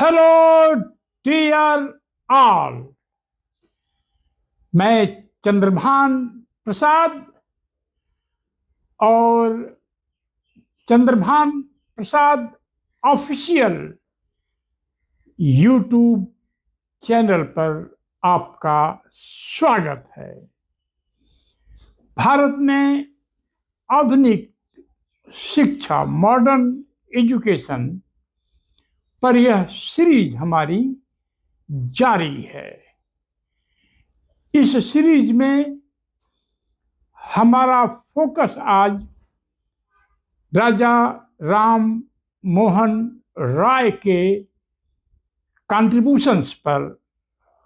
Hello dear all. मैं चंद्रभान प्रसाद और चंद्रभान प्रसाद official YouTube channel पर आपका स्वागत है। भारत में आधुनिक शिक्षा, मॉडर्न एजुकेशन पर यह सीरीज हमारी जारी है। इस सीरीज में हमारा फोकस आज राजा राम मोहन राय के कंट्रीब्यूशंस पर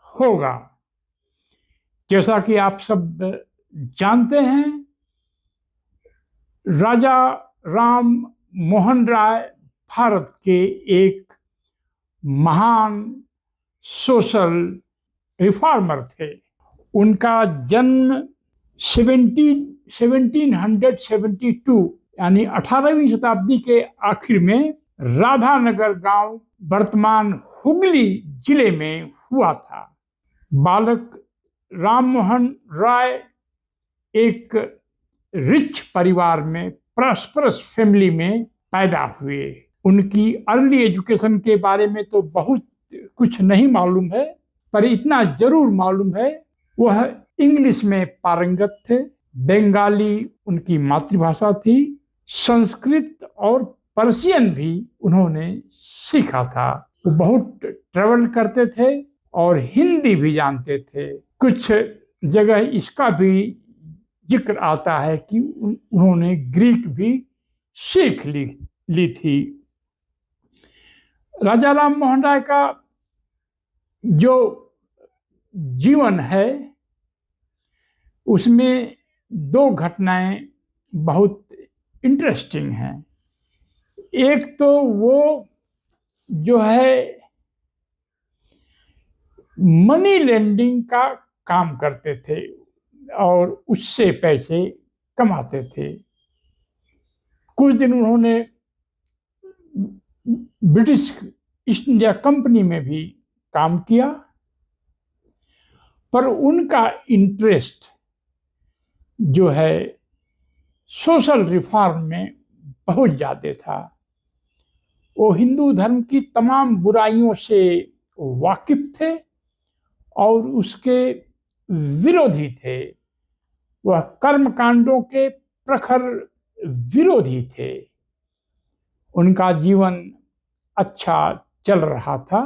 होगा। जैसा कि आप सब जानते हैं, राजा राम मोहन राय भारत के एक महान सोशल रिफॉर्मर थे। उनका जन्म 1772 यानी 18वीं शताब्दी के आखिर में राधानगर गांव, वर्तमान हुगली जिले में हुआ था। बालक राम मोहन राय एक रिच परिवार में, प्रॉस्परस फैमिली में पैदा हुए। उनकी अर्ली एजुकेशन के बारे में तो बहुत कुछ नहीं मालूम है, पर इतना जरूर मालूम है वह इंग्लिश में पारंगत थे, बंगाली उनकी मातृभाषा थी, संस्कृत और पर्शियन भी उन्होंने सीखा था। वो बहुत ट्रेवल करते थे और हिंदी भी जानते थे। कुछ जगह इसका भी जिक्र आता है कि उन्होंने ग्रीक भी सीख ली थी। राजा राम मोहन राय का जो जीवन है उसमें दो घटनाएं बहुत इंटरेस्टिंग हैं। एक तो वो जो है मनी लेंडिंग का काम करते थे और उससे पैसे कमाते थे। कुछ दिन उन्होंने ब्रिटिश ईस्ट इंडिया कंपनी में भी काम किया, पर उनका इंटरेस्ट जो है सोशल रिफॉर्म में बहुत ज्यादा था। वो हिंदू धर्म की तमाम बुराइयों से वाकिफ थे और उसके विरोधी थे। वह कर्मकांडों के प्रखर विरोधी थे। उनका जीवन अच्छा चल रहा था।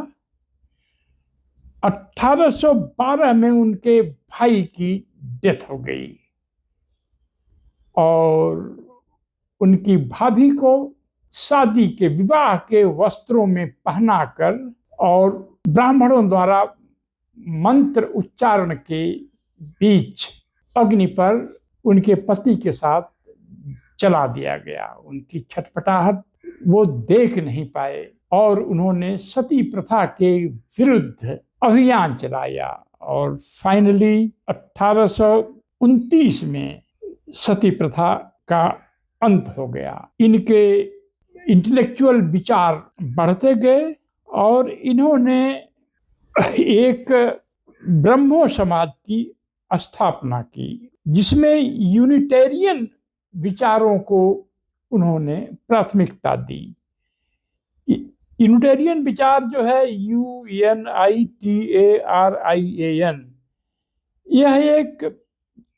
1812 में उनके भाई की डेथ हो गई और उनकी भाभी को शादी के, विवाह के वस्त्रों में पहनाकर और ब्राह्मणों द्वारा मंत्र उच्चारण के बीच अग्नि पर उनके पति के साथ चला दिया गया। उनकी छटपटाहट वो देख नहीं पाए और उन्होंने सती प्रथा के विरुद्ध अभियान चलाया और फाइनली 1829 में सती प्रथा का अंत हो गया। इनके इंटेलेक्चुअल विचार बढ़ते गए और इन्होंने एक ब्रह्मो समाज की स्थापना की, जिसमें यूनिटेरियन विचारों को उन्होंने प्राथमिकता दी। यूनिटेरियन विचार जो है UNITARIAN, यह एक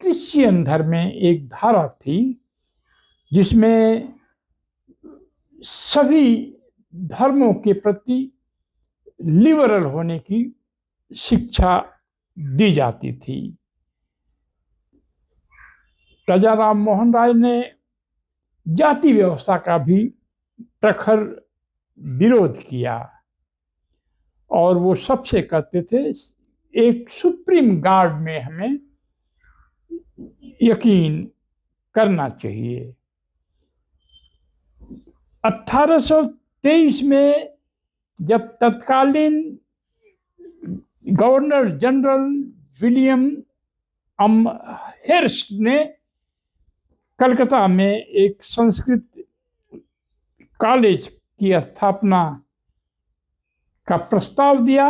क्रिश्चियन धर्म में एक धारा थी जिसमें सभी धर्मों के प्रति लिबरल होने की शिक्षा दी जाती थी। राजा राम मोहन राय ने जाति व्यवस्था का भी प्रखर विरोध किया और वो सबसे कहते थे एक सुप्रीम गॉड में हमें यकीन करना चाहिए। 1823 में जब तत्कालीन गवर्नर जनरल विलियम अमहेर्स्ट ने कलकत्ता में एक संस्कृत कॉलेज की स्थापना का प्रस्ताव दिया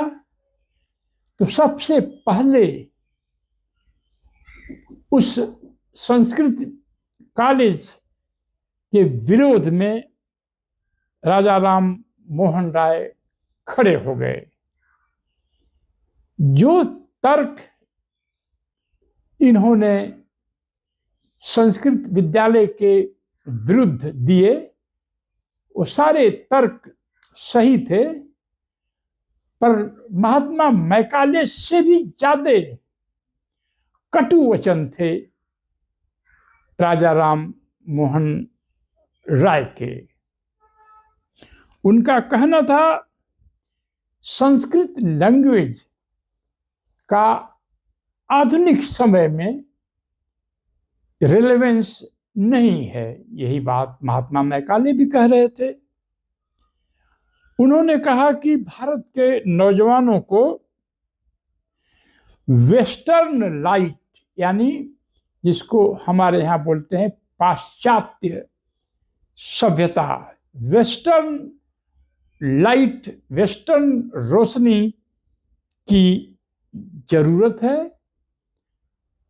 तो सबसे पहले उस संस्कृत कॉलेज के विरोध में राजा राम मोहन राय खड़े हो गए। जो तर्क इन्होंने संस्कृत विद्यालय के विरुद्ध दिए वो सारे तर्क सही थे, पर महात्मा मैकाले से भी ज्यादा कटु वचन थे राजा राम मोहन राय के। उनका कहना था संस्कृत लैंग्वेज का आधुनिक समय में रिलेवेंस नहीं है। यही बात महात्मा मैकाले भी कह रहे थे। उन्होंने कहा कि भारत के नौजवानों को वेस्टर्न लाइट, यानी जिसको हमारे यहाँ बोलते हैं पाश्चात्य सभ्यता, वेस्टर्न लाइट, वेस्टर्न रोशनी की जरूरत है।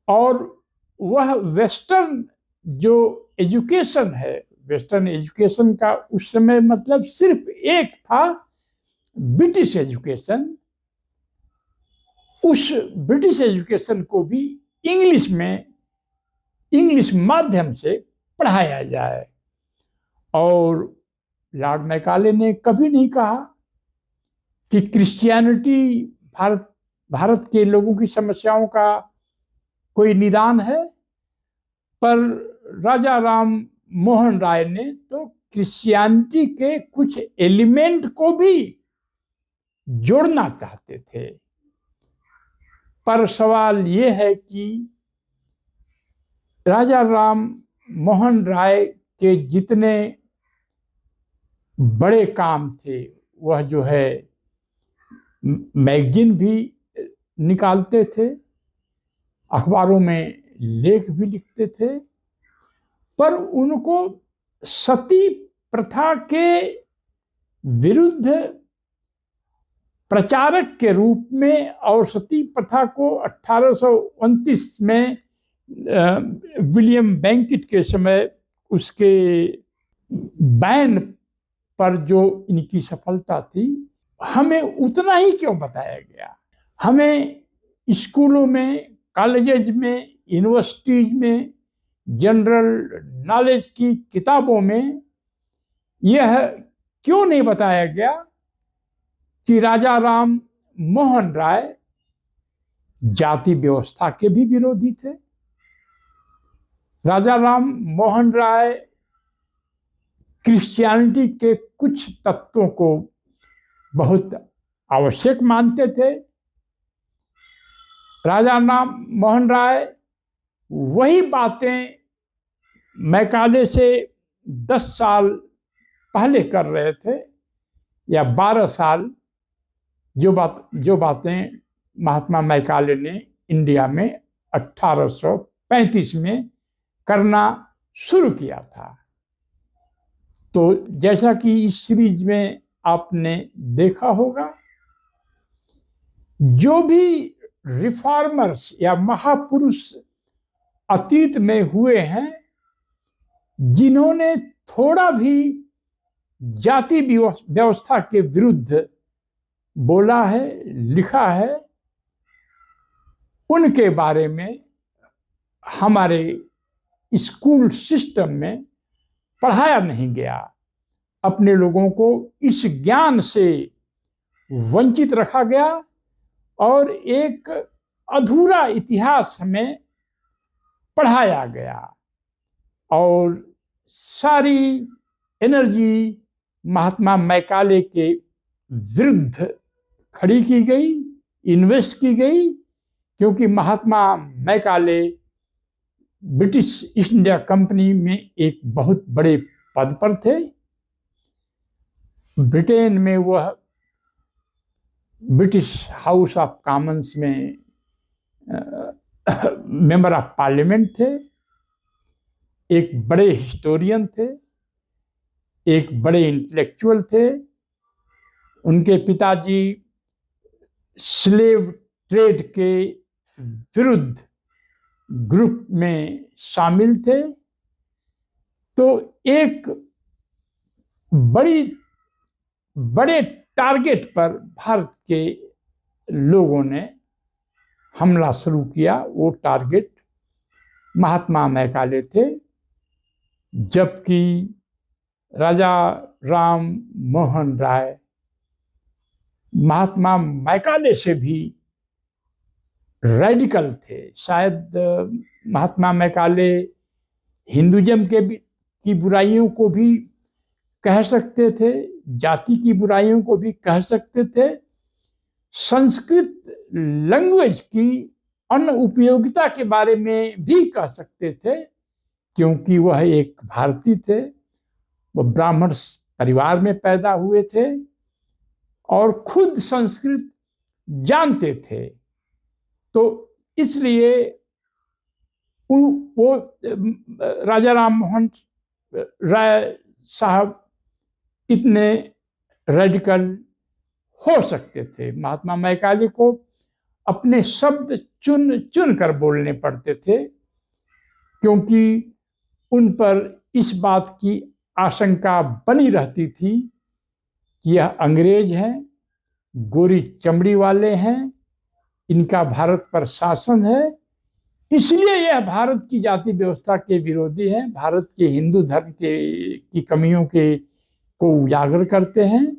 और वह वेस्टर्न जो एजुकेशन है, वेस्टर्न एजुकेशन का उस समय मतलब सिर्फ एक था, ब्रिटिश एजुकेशन। उस ब्रिटिश एजुकेशन को भी इंग्लिश में, इंग्लिश माध्यम से पढ़ाया जाए। और लॉर्ड मैकाले ने कभी नहीं कहा कि क्रिश्चियनिटी भारत के लोगों की समस्याओं का कोई निदान है, पर राजा राम मोहन राय ने तो क्रिश्चियनिटी के कुछ एलिमेंट को भी जोड़ना चाहते थे। पर सवाल ये है कि राजा राम मोहन राय के जितने बड़े काम थे, वह जो है मैगजीन भी निकालते थे, अखबारों में लेख भी लिखते थे, पर उनको सती प्रथा के विरुद्ध प्रचारक के रूप में, और सती प्रथा को 1829 में विलियम बेंकिट के समय उसके बैन पर जो इनकी सफलता थी, हमें उतना ही क्यों बताया गया। हमें स्कूलों में, कॉलेजेज में, यूनिवर्सिटीज में, जनरल नॉलेज की किताबों में यह क्यों नहीं बताया गया कि राजा राम मोहन राय जाति व्यवस्था के भी विरोधी थे। राजा राम मोहन राय क्रिश्चियनिटी के कुछ तत्वों को बहुत आवश्यक मानते थे। राजा राम मोहन राय वही बातें मैकाले से 10 साल पहले कर रहे थे, या 12 साल, जो बातें महात्मा मैकाले ने इंडिया में 1835 में करना शुरू किया था। तो जैसा कि इस सीरीज में आपने देखा होगा, जो भी रिफॉर्मर्स या महापुरुष अतीत में हुए हैं, जिन्होंने थोड़ा भी जाति व्यवस्था के विरुद्ध बोला है, लिखा है, उनके बारे में हमारे स्कूल सिस्टम में पढ़ाया नहीं गया। अपने लोगों को इस ज्ञान से वंचित रखा गया और एक अधूरा इतिहास हमें पढ़ाया गया, और सारी एनर्जी महात्मा मैकाले के विरुद्ध खड़ी की गई, इन्वेस्ट की गई, क्योंकि महात्मा Macaulay British East India Company में एक बहुत बड़े पद पर थे। ब्रिटेन में वह ब्रिटिश हाउस ऑफ कॉमन्स में मेंबर ऑफ पार्लियामेंट थे, एक बड़े हिस्टोरियन थे, एक बड़े इंटेलेक्चुअल थे। उनके पिताजी स्लेव ट्रेड के विरुद्ध ग्रुप में शामिल थे। तो एक बड़े टारगेट पर भारत के लोगों ने हमला शुरू किया। वो टारगेट महात्मा मैकाले थे, जबकि राजा राम मोहन राय महात्मा मैकाले से भी रेडिकल थे। शायद महात्मा मैकाले हिंदुइज्म की बुराइयों को भी कह सकते थे, जाति की बुराइयों को भी कह सकते थे, संस्कृत लैंग्वेज की अनुपयोगिता के बारे में भी कह सकते थे, क्योंकि वह एक भारतीय थे। वह ब्राह्मण परिवार में पैदा हुए थे और खुद संस्कृत जानते थे। तो इसलिए वो राजा राम मोहन राय साहब इतने रेडिकल हो सकते थे। महात्मा मैकाले को अपने शब्द चुन चुन कर बोलने पड़ते थे, क्योंकि उन पर इस बात की आशंका बनी रहती थी कि यह अंग्रेज हैं, गोरी चमड़ी वाले हैं, इनका भारत पर शासन है, इसलिए यह भारत की जाति व्यवस्था के विरोधी हैं, भारत के हिंदू धर्म की कमियों को उजागर करते हैं।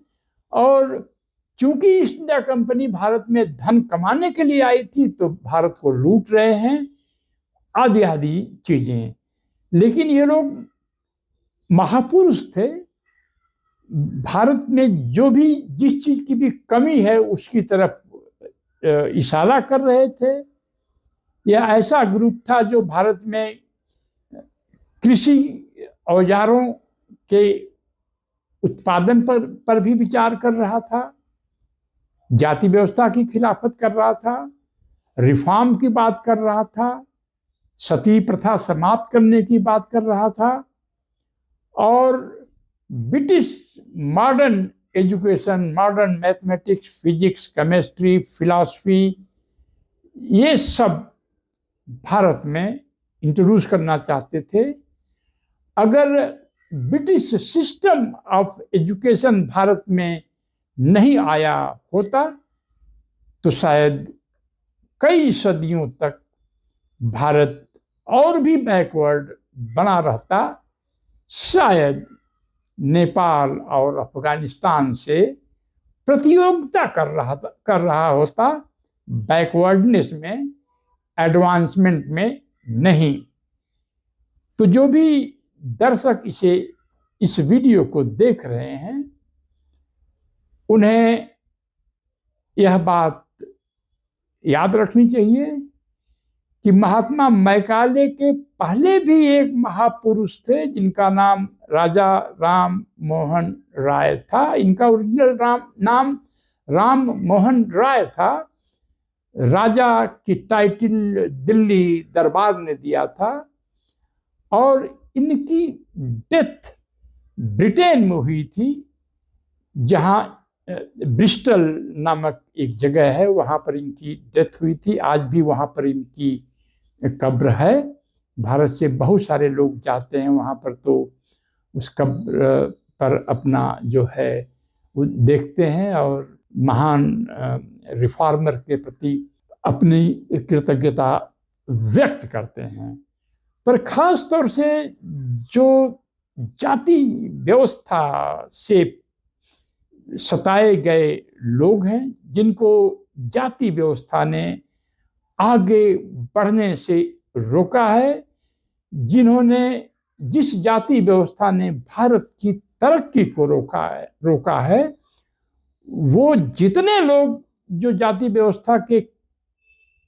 और चूंकि ईस्ट इंडिया कंपनी भारत में धन कमाने के लिए आई थी, तो भारत को लूट रहे हैं, आदि आदि चीजें। लेकिन ये लोग महापुरुष थे। भारत में जो भी जिस चीज की भी कमी है उसकी तरफ इशारा कर रहे थे। यह ऐसा ग्रुप था जो भारत में कृषि औजारों के उत्पादन पर भी विचार कर रहा था, जाति व्यवस्था की खिलाफत कर रहा था, रिफॉर्म की बात कर रहा था, सती प्रथा समाप्त करने की बात कर रहा था, और British modern education, modern mathematics, physics, chemistry, philosophy, ये सब भारत में इंट्रोड्यूस करना चाहते थे। अगर British system of education Bharat में नहीं आया होता तो शायद कई सदियों तक भारत और भी बैकवर्ड बना रहता। शायद नेपाल और अफगानिस्तान से प्रतियोगिता कर रहा होता, बैकवर्डनेस में, एडवांसमेंट में नहीं। तो जो भी दर्शक इस वीडियो को देख रहे हैं, उन्हें यह बात याद रखनी चाहिए कि महात्मा मैकाले के पहले भी एक महापुरुष थे जिनका नाम राजा राम मोहन राय था। इनका ओरिजिनल नाम राम मोहन राय था। राजा की टाइटल दिल्ली दरबार ने दिया था, और इनकी डेथ ब्रिटेन में हुई थी, जहां ब्रिस्टल नामक एक जगह है, वहां पर इनकी डेथ हुई थी। आज भी वहां पर इनकी कब्र है। भारत से बहुत सारे लोग जाते हैं वहां पर, तो उस कब्र पर अपना जो है वो देखते हैं और महान रिफॉर्मर के प्रति अपनी कृतज्ञता व्यक्त करते हैं। पर खास तौर से जो जाति व्यवस्था से सताए गए लोग हैं, जिनको जाति व्यवस्था ने आगे बढ़ने से रोका है, जिस जाति व्यवस्था ने भारत की तरक्की को रोका है, वो जितने लोग जो जाति व्यवस्था के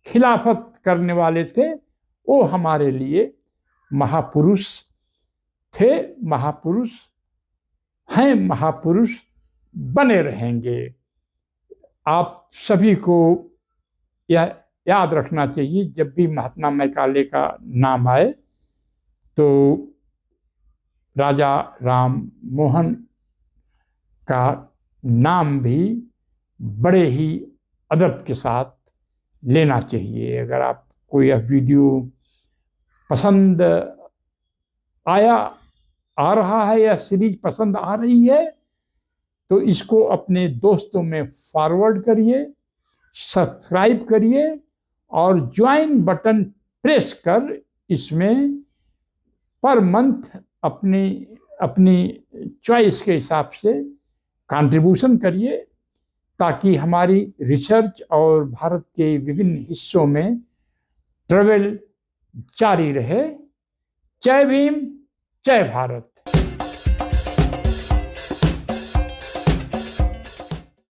खिलाफत करने वाले थे, वो हमारे लिए महापुरुष थे, महापुरुष हैं, महापुरुष बने रहेंगे। आप सभी को यह याद रखना चाहिए, जब भी महात्मा मैकाले का नाम आए तो राजा राम मोहन का नाम भी बड़े ही अदब के साथ लेना चाहिए। अगर आप कोई यह वीडियो पसंद आ रहा है या सीरीज पसंद आ रही है तो इसको अपने दोस्तों में फॉरवर्ड करिए, सब्सक्राइब करिए और ज्वाइन बटन प्रेस कर इसमें पर मंथ अपनी अपनी चॉइस के हिसाब से कंट्रीब्यूशन करिए, ताकि हमारी रिसर्च और भारत के विभिन्न हिस्सों में ट्रेवल जारी रहे। जय भीम, जय भारत।